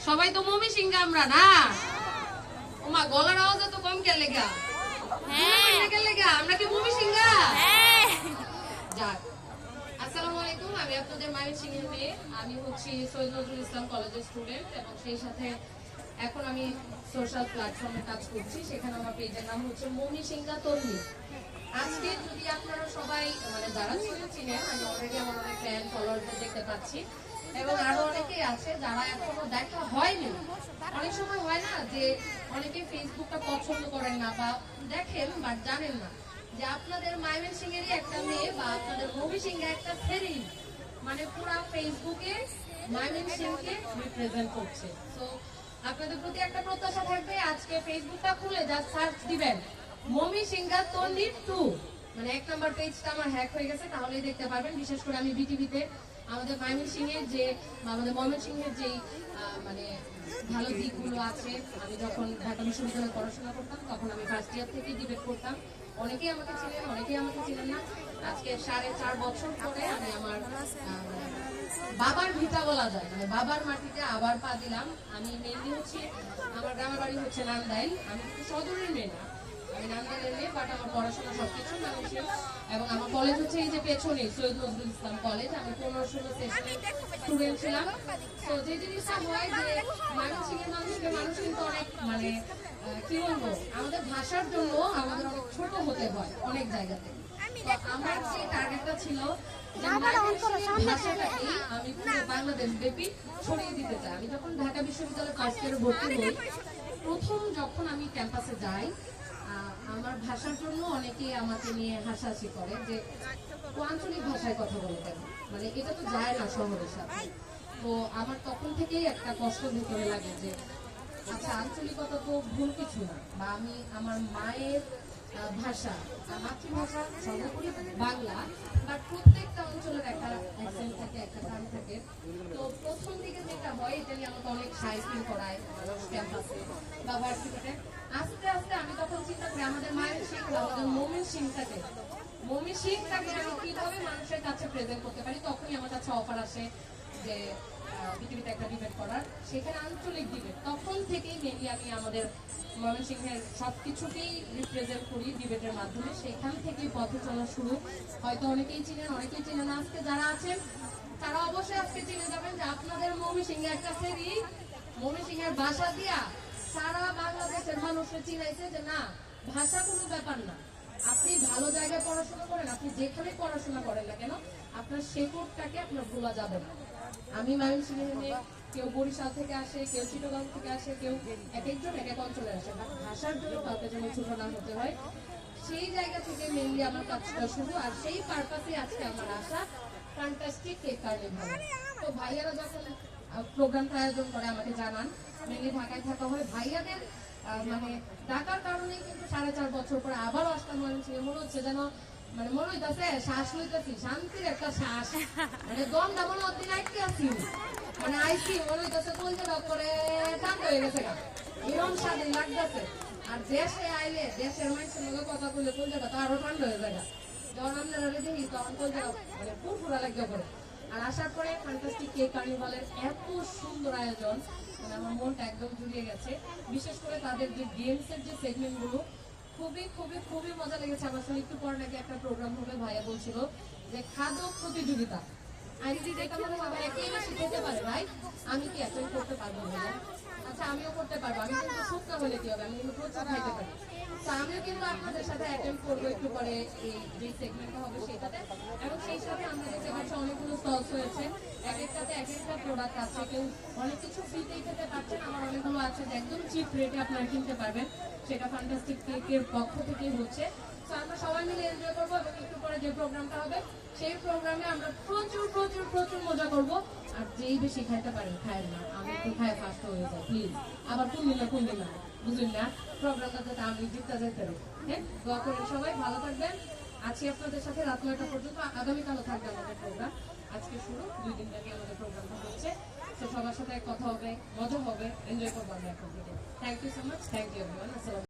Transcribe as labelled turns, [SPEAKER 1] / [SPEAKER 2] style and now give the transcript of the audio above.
[SPEAKER 1] সবাই তো মমি সিংহা আমরা না। ওমা গলার আওয়াজ তো কম কে লেগা? হ্যাঁ কে লেগা? আমরা কি মমি সিংহা? হ্যাঁ। যাক, আসসালামু আলাইকুম। আমি আপনাদের ময়মনসিংহের মেয়ে। আমি হচ্ছি সৈয়দ নজরুল ইসলাম কলেজের স্টুডেন্ট এবং সেই সাথে এখন আমি সোশ্যাল প্ল্যাটফর্মে কাজ করছি। সেখানে আমার পেজের নাম হচ্ছে মমি সিংহা তরুণী। আজকে যদি আপনারা সবাই যারা চিনেন, আমি অলরেডি আমার অনেক ফ্যান ফলোয়ারদের দেখতে পাচ্ছি এবং আরো অনেকেই আছে যারা এখনো দেখা হয়নি। অনেক সময় হয় না যে অনেকে ফেসবুকটা পছন্দ করেন না বা দেখেন বাট জানেন না যে আপনাদের ময়মনসিংহেরই একটা মেয়ে বা আপনাদের মমি সিংহা একটা ফেরি পুরা ফেসবুকে ময়মনসিংহকে রিপ্রেজেন্ট করছে। তো আপনাদের প্রতি একটা প্রত্যাশা থাকবে, আজকে ফেসবুকটা খুলে যা সার্চ দিবেন মমি সিংহা তন্নি 2, 1 নাম্বার পেজটা আমার হ্যাক হয়ে গেছে, তাহলেই দেখতে পারবেন। বিশেষ করে আমি বিটিভিতে আমাদের ময়মনসিংহের যে ময়মনসিংহের যেই ভালো দিকগুলো আছে, আমি যখন ঢাকা বিশ্ববিদ্যালয়ে পড়াশোনা করতাম তখন আমি ফার্স্ট ইয়ার থেকে ডিবেট করতাম। অনেকেই আমাকে চিনেন, অনেকেই আমাকে চিনেন না। আজকে 4.5 বছর পরে আমি আমার বাবার ভিটা বলা যায়, বাবার মাটিতে আবার পা দিলাম। আমি মেনলি হচ্ছে আমার গ্রামের বাড়ি হচ্ছে নান্দাইল। আমি কিন্তু সদরের মেয়ে না, আমি নান্দাইলের মেয়ে, বাট আমার পড়াশোনা সবকিছু মানুষের। এবং আমার কলেজ হচ্ছে এই যে পেছনে সৈয়দ নজরুল ইসলাম কলেজ। আমি 15-16 সেশনের স্টুডেন্ট ছিলাম। তো যে জিনিসটা হয় যে ময়মনসিংহের মানুষ কিন্তু অনেক কি বলবো, আমাদের ভাষার জন্য আমাদের অনেক ছোট হতে হয় অনেক জায়গাতে। আমার যে টার্গেটটা ছিল আমি বাংলাদেশ ব্যাপী ছড়িয়ে দিতে চাই। আমি যখন ঢাকা বিশ্ববিদ্যালয়ে ফার্স্ট ইয়ারে ভর্তি হই, প্রথম যখন আমি ক্যাম্পাসে যাই, আমার ভাষার জন্য অনেকে আমাকে নিয়ে হাসাহাসি করে যে আঞ্চলিক ভাষায় কথা বলে কেন, এটা তো যায় না শহরের সাথে। তো আমার তখন থেকেই একটা কষ্ট ভিতরে লাগে যে আচ্ছা, আঞ্চলিকতা তো ভুল কিছু না, বা আমি আমার মায়ের ভাষা, মাতৃভাষা সর্বোপরি বাংলা, বাট প্রত্যেকটা অঞ্চলের একটা অ্যাকসেন্ট থাকে, একটা গান থাকে। তো প্রথম দিকে যেটা হয়, এটা নিয়ে আমাকে অনেক সাই ফিল করায় ক্যাম্পাসে বা ভার্সিটিতে। আস্তে আস্তে আমি তখন চিন্তা করি আমাদের মায়ের শিখলো, আমাদের মমিন সিংটাকে আমি কিভাবে মানুষের কাছে প্রেজেন্ট করতে পারি। তখনই আমার কাছে অফার আসে যে পৃথিবীতে একটা ডিবেট করার, সেখানে আঞ্চলিক ডিবেট। তখন থেকেই মেনলি আমি আমাদের ময়মনসিংহের সবকিছুকেই রিপ্রেজেন্ট করি ডিবেটের মাধ্যমে। সেখান থেকেই পথে চলা শুরু। হয়তো অনেকেই চিনেন, অনেকেই চিনেন না। আজকে যারা আছেন তারা অবশ্যই আজকে চিনে যাবেন যে আপনাদের ময়মনসিংহে একটা ফেরি ময়মনসিংহের ভাষা দিয়া সারা বাংলাদেশের মানুষকে চিনাইছে যে না, ভাষা কোনো ব্যাপার না। আপনি ভালো জায়গায় পড়াশোনা করেন, আপনি যেখানে পড়াশোনা করেন না কেন, আপনার শেকড়টাকে আপনার ভোলা যাবে না। আমি ময়মনসিংহের মেয়ে, কেউ বরিশাল থেকে আসে, কেউ চিটাগাং থেকে আসে, কেউ এক একজন এক এক অঞ্চলে আসে, ভাষার জন্য কাউকে যেন ছোট না হতে হয়, সেই জায়গা থেকে মেনলি আমার কাজটা শুরু। আর সেই পারপাসে আজকে আমার আসা ফ্যান্টাস্টিক কেক কার্নিভাল। তো ভাইয়ারা যখন প্রোগ্রামটা আয়োজন করে আমাকে জানান, মেনলি ঢাকায় থাকা হয়, ভাইয়াদের ডাকার কারণেই কিন্তু 4.5 বছর পরে আবার আসতাম ময়মনসিংহে। মনে হচ্ছে যেন মনে হইতেছে শ্বাস লইতেছি, শান্তির একটা শ্বাস, দমটা মনে হচ্ছে আটকে আছি, আইসি মনে হইতেছে কলজাটা করে টান হয়ে গেছে, এরকম স্বাধীন লাগতেছে। আর দেশে আইলে দেশের মানুষের লোকের কথা বললে কলজাটা তো আরো ঠান্ডা হয়ে যায়। যখন আপনারা দেখি তখন কলজাটা পুরপুরা লাগতে করে। আর আসার পরে ফ্যান্টাস্টিক কেক কার্নিভালের এত সুন্দর আয়োজন, আমার মনটা একদম জুড়িয়ে গেছে। বিশেষ করে তাদের যে গেমসের যে সেগমেন্ট গুলো খুবই খুবই খুবই মজা লেগেছে আমার। আসলে একটু পরে নাকি একটা প্রোগ্রাম হবে, ভাইয়া বলছিল যে খাদ্য প্রতিযোগিতা। আমি খেতে পারে ভাই, আমি কি অ্যাটেন্ড করতে পারবো না? আচ্ছা, আমিও করতে পারবো। আমি কিন্তু শুকনা হলে কি হবে, আমি কিন্তু প্রচুর খাইতে পারি। তো আমিও কিন্তু আপনাদের সাথে অ্যাটেন্ড করবো একটু পরে, এই যে সেগমেন্টটা হবে সেটাতে। এবং সেই সাথে আমরা দেখতে পাচ্ছি অনেকগুলো স্টলস হয়েছে, এক একটাতে এক একটা প্রোডাক্ট আছে। কেউ অনেক কিছু ফ্রিতেই খেতে পারছেন, আমার অনেকগুলো আছে যে একদম চিপ রেটে আপনারা কিনতে পারবেন। সেটা ফ্যান্টাস্টিক কেকের পক্ষ থেকেই হচ্ছে। তো আমরা সবাই মিলে এনজয় করবো এবং একটু পরে যে প্রোগ্রামটা হবে সেই প্রোগ্রামে আমরা প্রচুর প্রচুর প্রচুর মজা করবো। আর যেই বেশি খাইতে পারেন খায়েন না, আমি একটু খায় ফার্স্ট হয়ে যাই প্লিজ। আবার কোন দিন না বুঝলেন না, প্রোগ্রামটা যাতে আমি জিততে যেতে পারি। হ্যাঁ, দোয়া করেন সবাই, ভালো থাকবেন। আছি আপনাদের সাথে রাত 9টা পর্যন্ত। আগামীকালও থাকবে আমাদের প্রোগ্রাম। আজকে শুরু, 2 দিন ব্যাপী আমাদের প্রোগ্রামটা হচ্ছে। তো সবার সাথে কথা হবে, মজা হবে, এনজয় করবো আমরা এখন থেকে। Thank you so much, thank you everyone. আসসালাম।